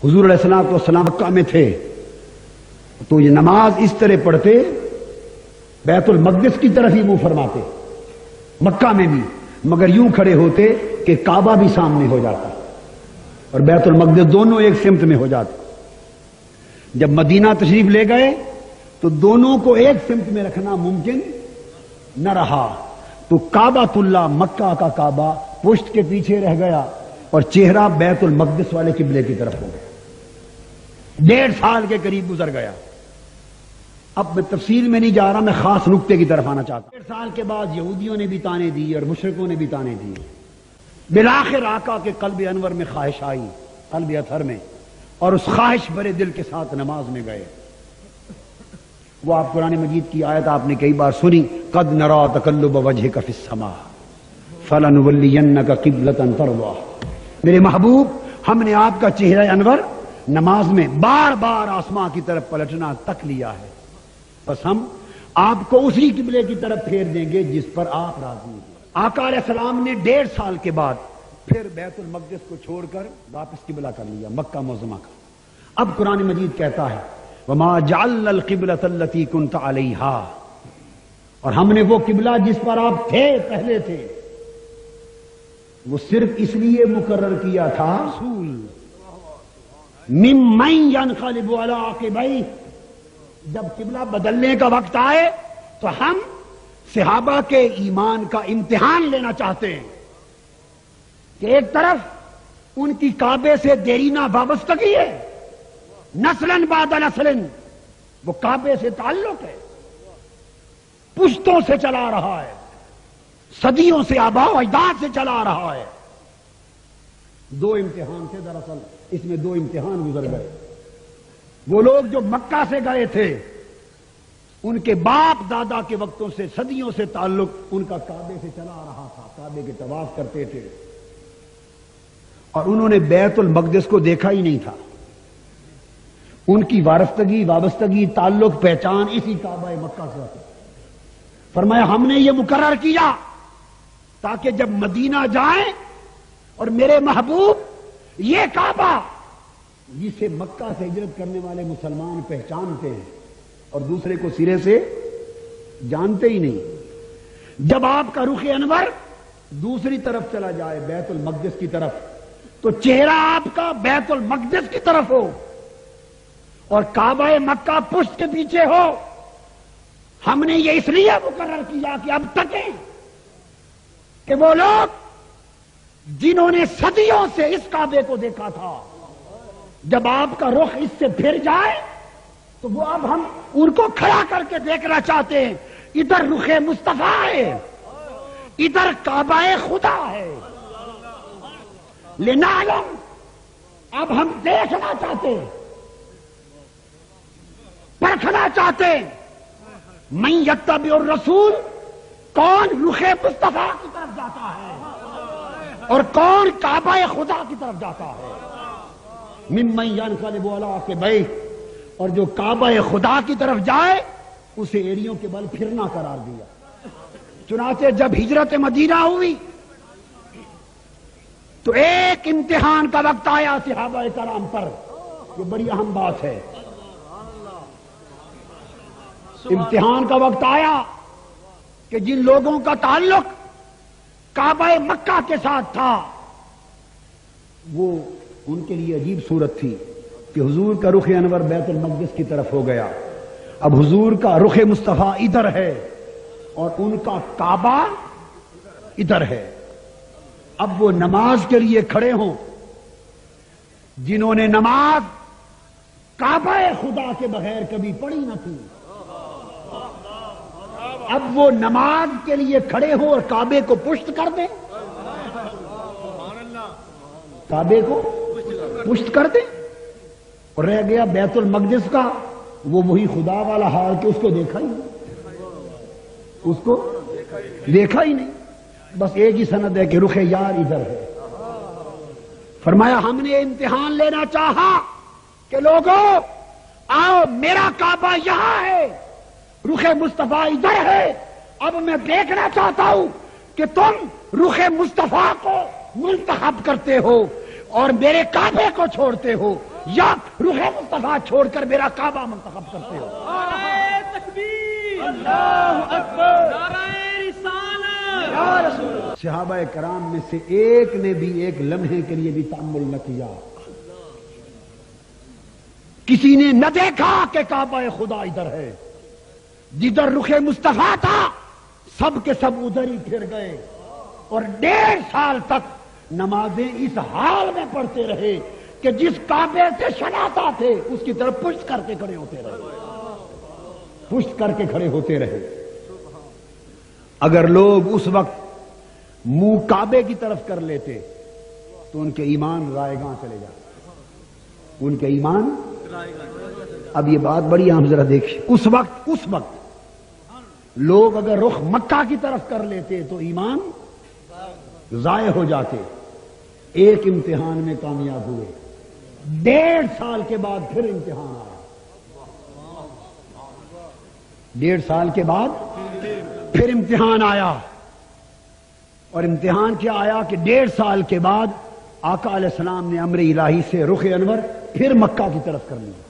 حضور علیہ الصلوۃ والسلام مکہ میں تھے تو یہ نماز اس طرح پڑھتے، بیت المقدس کی طرف ہی منہ فرماتے مکہ میں بھی، مگر یوں کھڑے ہوتے کہ کعبہ بھی سامنے ہو جاتا اور بیت المقدس دونوں ایک سمت میں ہو جاتے۔ جب مدینہ تشریف لے گئے تو دونوں کو ایک سمت میں رکھنا ممکن نہ رہا، تو کعبۃ اللہ، مکہ کا کعبہ پشت کے پیچھے رہ گیا اور چہرہ بیت المقدس والے قبلے کی طرف ہو گیا۔ 1.5 سال کے قریب گزر گیا۔ اب میں تفصیل میں نہیں جا رہا، میں خاص نقطے کی طرف آنا چاہتا ہوں۔ 1.5 سال کے بعد یہودیوں نے بھی تانے دی اور مشرکوں نے بھی تانے دی، بالآخر آقا کے قلب انور میں خواہش آئی، قلب اطہر میں، اور اس خواہش بھرے دل کے ساتھ نماز میں گئے۔ وہ آپ قرآن مجید کی آیت آپ نے کئی بار سنی، قد نرا تقلب وجہک فی السماء فلنولینک قبلۃ ترضاها۔ میرے محبوب، ہم نے آپ کا چہرہ انور نماز میں بار بار آسمان کی طرف پلٹنا تک لیا ہے، بس ہم آپ کو اسی قبلے کی طرف پھیر دیں گے جس پر آپ راضی ہیں۔ آقا علیہ السلام نے 1.5 سال کے بعد پھر بیت المقدس کو چھوڑ کر واپس قبلہ کر لیا، مکہ معظمہ کا۔ اب قرآن مجید کہتا ہے وَمَا جَعَلْنَا الْقِبْلَةَ الَّتِي كُنْتَ عَلَيْهَا، اور ہم نے وہ قبلہ جس پر آپ تھے پہلے تھے وہ صرف اس لیے مقرر کیا تھا رسول مِمَّن يَنْقَلِبُ عَلَىٰ عَقِبَيْهِ، جب قبلہ بدلنے کا وقت آئے تو ہم صحابہ کے ایمان کا امتحان لینا چاہتے ہیں کہ ایک طرف ان کی کعبے سے دیرینہ وابستگی ہے، نسلاً بعد نسلاً وہ کعبے سے تعلق ہے، پشتوں سے چلا رہا ہے، صدیوں سے آباء و اجداد سے چلا رہا ہے۔ 2 امتحان تھے دراصل، اس میں 2 امتحان گزر گئے۔ وہ لوگ جو مکہ سے گئے تھے ان کے باپ دادا کے وقتوں سے صدیوں سے تعلق ان کا کعبے سے چلا رہا تھا، کعبے کے طواف کرتے تھے، اور انہوں نے بیت المقدس کو دیکھا ہی نہیں تھا۔ ان کی وابستگی تعلق پہچان اسی کعبہ مکہ سے ہوتی۔ فرمایا ہم نے یہ مقرر کیا تاکہ جب مدینہ جائیں اور میرے محبوب یہ کعبہ جسے مکہ سے ہجرت کرنے والے مسلمان پہچانتے ہیں اور دوسرے کو سرے سے جانتے ہی نہیں، جب آپ کا رخ انور دوسری طرف چلا جائے بیت المقدس کی طرف تو چہرہ آپ کا بیت المقدس کی طرف ہو اور کعبہ مکہ پشت کے پیچھے ہو۔ ہم نے یہ اس لیے مقرر کیا کہ اب تک کہ وہ لوگ جنہوں نے صدیوں سے اس کعبے کو دیکھا تھا، جب آپ کا رخ اس سے پھر جائے تو وہ اب ہم ان کو کھڑا کر کے دیکھنا چاہتے ہیں، ادھر رخ مصطفیٰ ہے، ادھر کعبہ خدا ہے، لنعلم، اب ہم دیکھنا چاہتے ہیں، پرکھنا چاہتے ہیں، من یتبع الرسول، کون رخ مصطفیٰ کی طرف جاتا ہے اور کون کعبہ خدا کی طرف جاتا ہے۔ ممن ینقلب علی عقبیہ، اور جو کعبہ خدا کی طرف جائے اسے ایڑیوں کے بل پھرنا قرار دیا۔ چنانچہ جب ہجرت مدینہ ہوئی تو ایک امتحان کا وقت آیا صحابہ کرام پر، یہ بڑی اہم بات ہے۔ امتحان کا وقت آیا کہ جن لوگوں کا تعلق کعبہ مکہ کے ساتھ تھا وہ ان کے لیے عجیب صورت تھی کہ حضور کا رخ انور بیت المقدس کی طرف ہو گیا، اب حضور کا رخ مصطفیٰ ادھر ہے اور ان کا کعبہ ادھر ہے۔ اب وہ نماز کے لیے کھڑے ہوں جنہوں نے نماز کعبہ خدا کے بغیر کبھی پڑھی نہ تھی، اب وہ نماز کے لیے کھڑے ہوں اور کعبے کو پشت کر دیں، کعبے کو پشت کر دیں، اور رہ گیا بیت المقدس کا وہ وہی خدا والا حال کہ اس کو دیکھا ہی نہیں، اس کو دیکھا ہی نہیں، بس ایک ہی سند ہے کہ رخ یار ادھر ہے۔ فرمایا ہم نے امتحان لینا چاہا کہ لوگوں آؤ میرا کعبہ یہاں ہے، رخ مصطفیٰ ادھر ہے، اب میں دیکھنا چاہتا ہوں کہ تم رخ مصطفیٰ کو منتخب کرتے ہو اور میرے کعبے کو چھوڑتے ہو، یا رخ مصطفیٰ چھوڑ کر میرا کعبہ منتخب کرتے ہو؟ نعرہ تکبیر، اللہ اکبر، نعرہ رسالت یا رسول اللہ۔ صحابہ کرام میں سے ایک نے بھی ایک لمحے کے لیے بھی تأمل نہ کیا، کسی نے نہ دیکھا کہ کعبہ خدا ادھر ہے، جدھر رخ مصطفیٰ تھا سب کے سب ادھر ہی پھر گئے، اور 1.5 سال تک نمازیں اس حال میں پڑھتے رہے کہ جس کعبے سے شناتا تھے اس کی طرف پشت کر کے کھڑے ہوتے رہے، پشت کر کے کھڑے ہوتے رہے۔ اگر لوگ اس وقت منہ کعبے کی طرف کر لیتے تو ان کے ایمان رائے گاں چلے جاتے، ان کے ایمان۔ اب یہ بات بڑی اہم ذرا دیکھیں، اس وقت لوگ اگر رخ مکہ کی طرف کر لیتے تو ایمان ضائع ہو جاتے۔ ایک امتحان میں کامیاب ہوئے، 1.5 سال کے بعد پھر امتحان آیا، 1.5 سال کے بعد پھر امتحان آیا، اور امتحان کیا آیا کہ 1.5 سال کے بعد آقا علیہ السلام نے امر الہی سے رخ انور پھر مکہ کی طرف کر لیا۔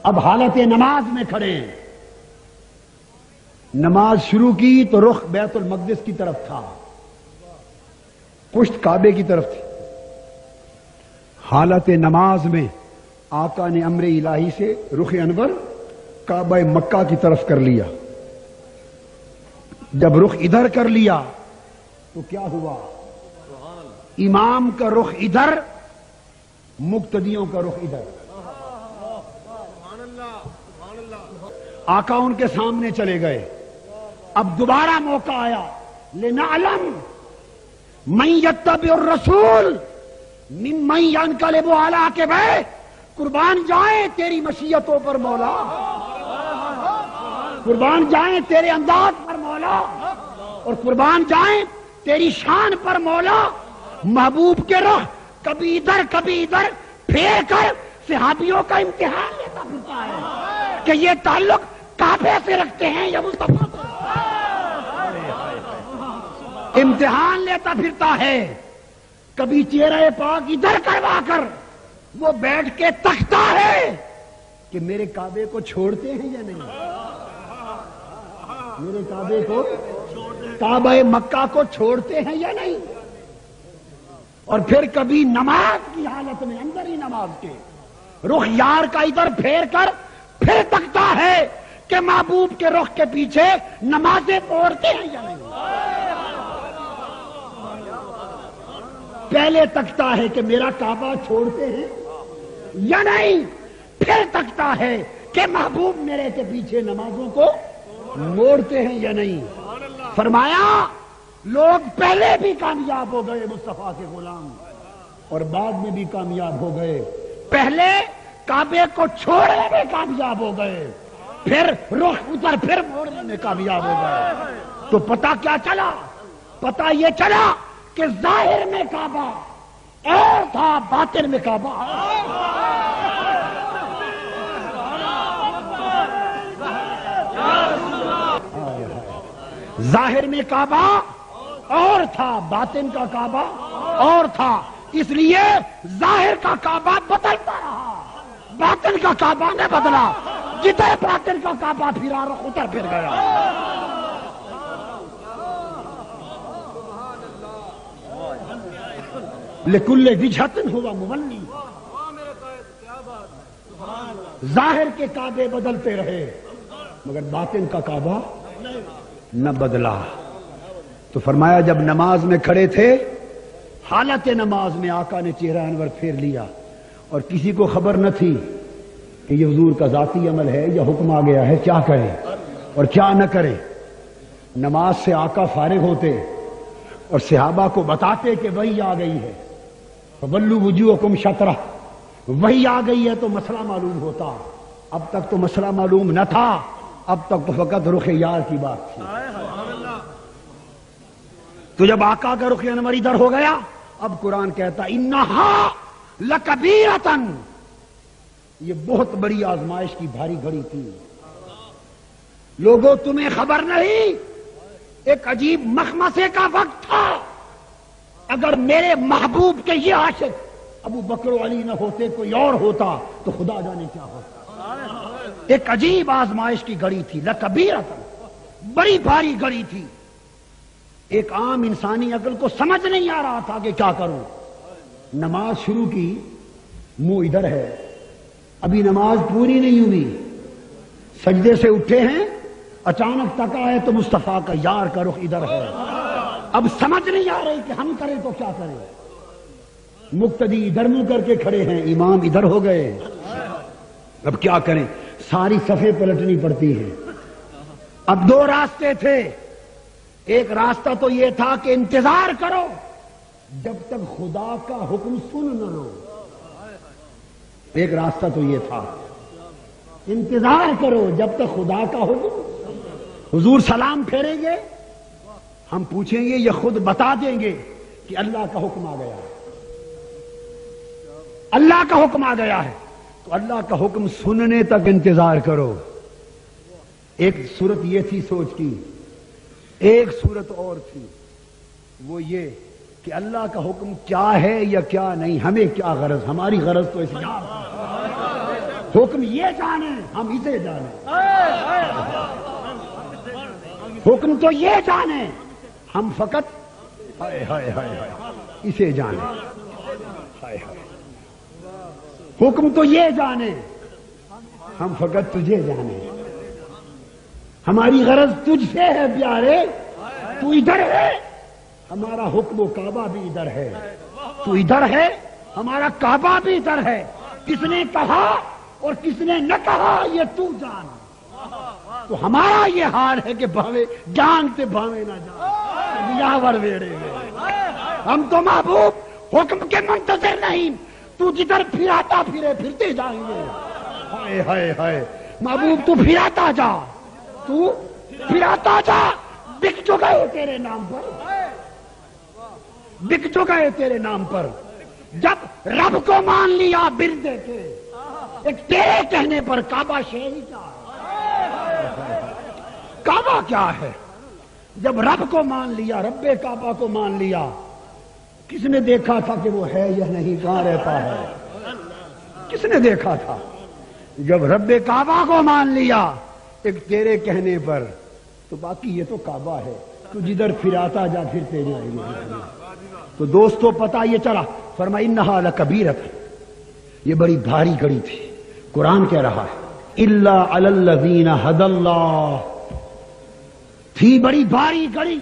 اب حالت نماز میں کھڑے ہیں، نماز شروع کی تو رخ بیت المقدس کی طرف تھا، پشت کعبے کی طرف تھی۔ حالت نماز میں آقا نے امر الہی سے رخ انور کعبہ مکہ کی طرف کر لیا۔ جب رخ ادھر کر لیا تو کیا ہوا؟ امام کا رخ ادھر، مقتدیوں کا رخ ادھر۔ آقا ان کے سامنے چلے گئے۔ اب دوبارہ موقع آیا، لنعلم من یتبع الرسول ممن ینقلب علی عقبیہ، قربان جائیں تیری مشیتوں پر مولا، قربان جائیں تیرے انداز پر مولا، اور قربان جائیں تیری شان پر مولا۔ محبوب کے رخ کبھی ادھر پھیر کر صحابیوں کا امتحان لیتا پھرتا ہے کہ یہ تعلق کعبے سے رکھتے ہیں یا مصطفیٰ سے، امتحان لیتا پھرتا ہے۔ کبھی چہرہ پاک ادھر کروا کر وہ بیٹھ کے تکتا ہے کہ میرے کعبے کو چھوڑتے ہیں یا نہیں، میرے کعبے کو، کعبہ مکہ کو چھوڑتے ہیں یا نہیں۔ اور پھر کبھی نماز کی حالت میں اندر ہی نماز کے رخ یار کا ادھر پھیر کر پھر تکتا ہے کہ محبوب کے رخ کے پیچھے نمازیں پڑھتے ہیں یا نہیں۔ پہلے تکتا ہے کہ میرا کعبہ چھوڑتے ہیں یا نہیں، پھر تکتا ہے کہ محبوب میرے کے پیچھے نمازوں کو موڑتے ہیں یا نہیں۔ فرمایا لوگ پہلے بھی کامیاب ہو گئے مصطفیٰ کے غلام، اور بعد میں بھی کامیاب ہو گئے۔ پہلے کعبے کو چھوڑنے میں کامیاب ہو گئے، پھر رخ ادھر پھر موڑنے میں کامیاب ہو گئے۔ تو پتہ کیا چلا؟ پتہ یہ چلا کہ ظاہر میں کعبہ اور تھا، باطن میں کعبہ۔ ظاہر میں کعبہ اور تھا، باطن کا کعبہ اور تھا، اس لیے ظاہر کا کعبہ بدلتا رہا، باطن کا کعبہ نے بدلا۔ جدھر باطن کا کعبہ پھرا رخ ادھر پھر گیا۔ لکل وجہۃ ہوا مولی، ظاہر کے کعبے بدلتے رہے مگر باطن کا کعبہ نہ بدلا۔ تو فرمایا جب نماز میں کھڑے تھے، حالت نماز میں آقا نے چہرہ انور پھیر لیا، اور کسی کو خبر نہ تھی کہ یہ حضور کا ذاتی عمل ہے یا حکم آ گیا ہے، کیا کرے اور کیا نہ کرے۔ نماز سے آقا فارغ ہوتے اور صحابہ کو بتاتے کہ وحی آ گئی ہے، فَوَلُّوا وُجُوهَكُمْ شَطْرَهُ، وحی آ گئی ہے تو مسئلہ معلوم ہوتا۔ اب تک تو مسئلہ معلوم نہ تھا، اب تک تو فقط رخ یار کی بات تھی۔ تو جب آقا کا رخ انور ادھر ہو گیا، اب قرآن کہتا اِنَّهَا لَكَبِيرَةً، یہ بہت بڑی آزمائش کی بھاری گھڑی تھی۔ لوگوں تمہیں خبر نہیں، ایک عجیب مخمسے کا وقت تھا۔ اگر میرے محبوب کے یہ عاشق ابو بکر و علی نہ ہوتے کوئی اور ہوتا تو خدا جانے کیا ہوتا۔ ایک عجیب آزمائش کی گھڑی تھی، لکبیرۃ، بڑی بھاری گھڑی تھی۔ ایک عام انسانی عقل کو سمجھ نہیں آ رہا تھا کہ کیا کروں۔ نماز شروع کی، منہ ادھر ہے، ابھی نماز پوری نہیں ہوئی، سجدے سے اٹھے ہیں، اچانک تکا ہے تو مصطفیٰ کا یار کا رخ ادھر ہے۔ اب سمجھ نہیں آ رہی کہ ہم کریں تو کیا کریں۔ مقتدی ادھر منہ کر کے کھڑے ہیں، امام ادھر ہو گئے، اب کیا کریں؟ ساری صفیں پلٹنی پڑتی ہیں۔ اب دو راستے تھے، ایک راستہ تو یہ تھا کہ انتظار کرو جب تک خدا کا حکم سن نہ لو، ایک راستہ تو یہ تھا، انتظار کرو جب تک خدا کا حکم۔ حضور سلام پھیریں گے، ہم پوچھیں گے، یہ خود بتا دیں گے کہ اللہ کا حکم آ گیا ہے، اللہ کا حکم آ گیا ہے، تو اللہ کا حکم سننے تک انتظار کرو۔ ایک صورت یہ تھی سوچ کی، ایک صورت اور تھی، وہ یہ کہ اللہ کا حکم کیا ہے یا کیا نہیں، ہمیں کیا غرض، ہماری غرض تو اسلام، حکم یہ جانے ہم اسے جانے، حکم تو یہ جانے ہم فقط ہائے ہائے ہائے ہائے اسے جانے، ہائے ہائے حکم تو یہ جانے ہم فقط تجھے جانے، ہماری غرض تجھ سے ہے پیارے، تو ادھر ہے، ہمارا حکم و کعبہ بھی ادھر ہے، تو ادھر ہے، ہمارا کعبہ بھی ادھر ہے، کس نے کہا اور کس نے نہ کہا یہ تو جان، تو ہمارا یہ حال ہے کہ بھاوے جانتے بھاوے نہ جان یاور ویڑے میں، ہم تو محبوب حکم کے منتظر نہیں، تو جدھر پھراتا پھرے پھرتے جائیں گے، ہائے ہائے ہائے محبوب تو پھراتا جا، تو پھراتا جا، بک جو گئے تیرے نام پر، بک جو گئے تیرے نام پر، جب رب کو مان لیا بردے کے، ایک تیرے کہنے پر کعبہ شہری کیا ہے، کعبہ کیا ہے، جب رب کو مان لیا، رب کعبہ کو مان لیا، کس نے دیکھا تھا کہ وہ ہے یا نہیں، کہاں رہتا ہے، کس نے دیکھا تھا، جب رب کعبہ کو مان لیا ایک تیرے کہنے پر، تو باقی یہ تو کعبہ ہے، تو جدھر پھراتا جا پھرتے جائیں گے۔ تو دوستو پتہ یہ چلا، فرمایا انہا لکبیرۃ، یہ بڑی بھاری گھڑی تھی، قرآن کہہ رہا ہے الا علی الذین ھدی اللہ، تھی بڑی بھاری گھڑی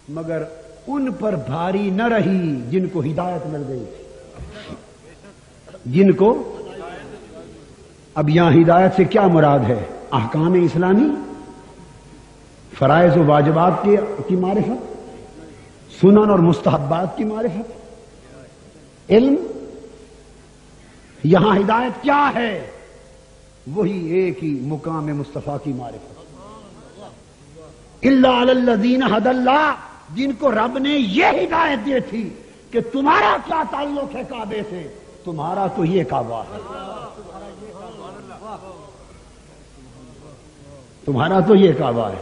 مگر ان پر بھاری نہ رہی جن کو ہدایت مل گئی تھی، جن کو، اب یہاں ہدایت سے کیا مراد ہے؟ احکام اسلامی، فرائض و واجبات کی معرفت، سنن اور مستحبات کی معرفت، علم، یہاں ہدایت کیا ہے؟ وہی ایک ہی مقام مصطفیٰ کی معرفت، الا علی الذین ھدی اللہ، جن کو رب نے یہ ہدایت دی تھی کہ تمہارا کیا تعلق ہے کعبے سے، تمہارا تو یہ کعبہ ہے، تمہارا تو یہ کعبہ ہے،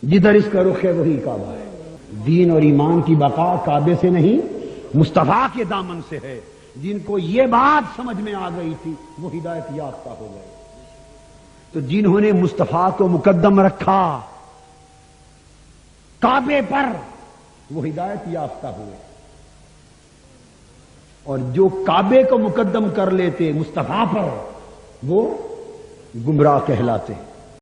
جدھر اس کا رخ ہے وہی کعبہ ہے۔ دین اور ایمان کی بقا کعبے سے نہیں مصطفیٰ کے دامن سے ہے۔ جن کو یہ بات سمجھ میں آ گئی تھی وہ ہدایت یافتہ ہو گئے، تو جنہوں نے مصطفیٰ کو مقدم رکھا کعبے پر وہ ہدایت یافتہ ہوئے، اور جو کعبے کو مقدم کر لیتے مصطفیٰ پر وہ گمراہ کہلاتے۔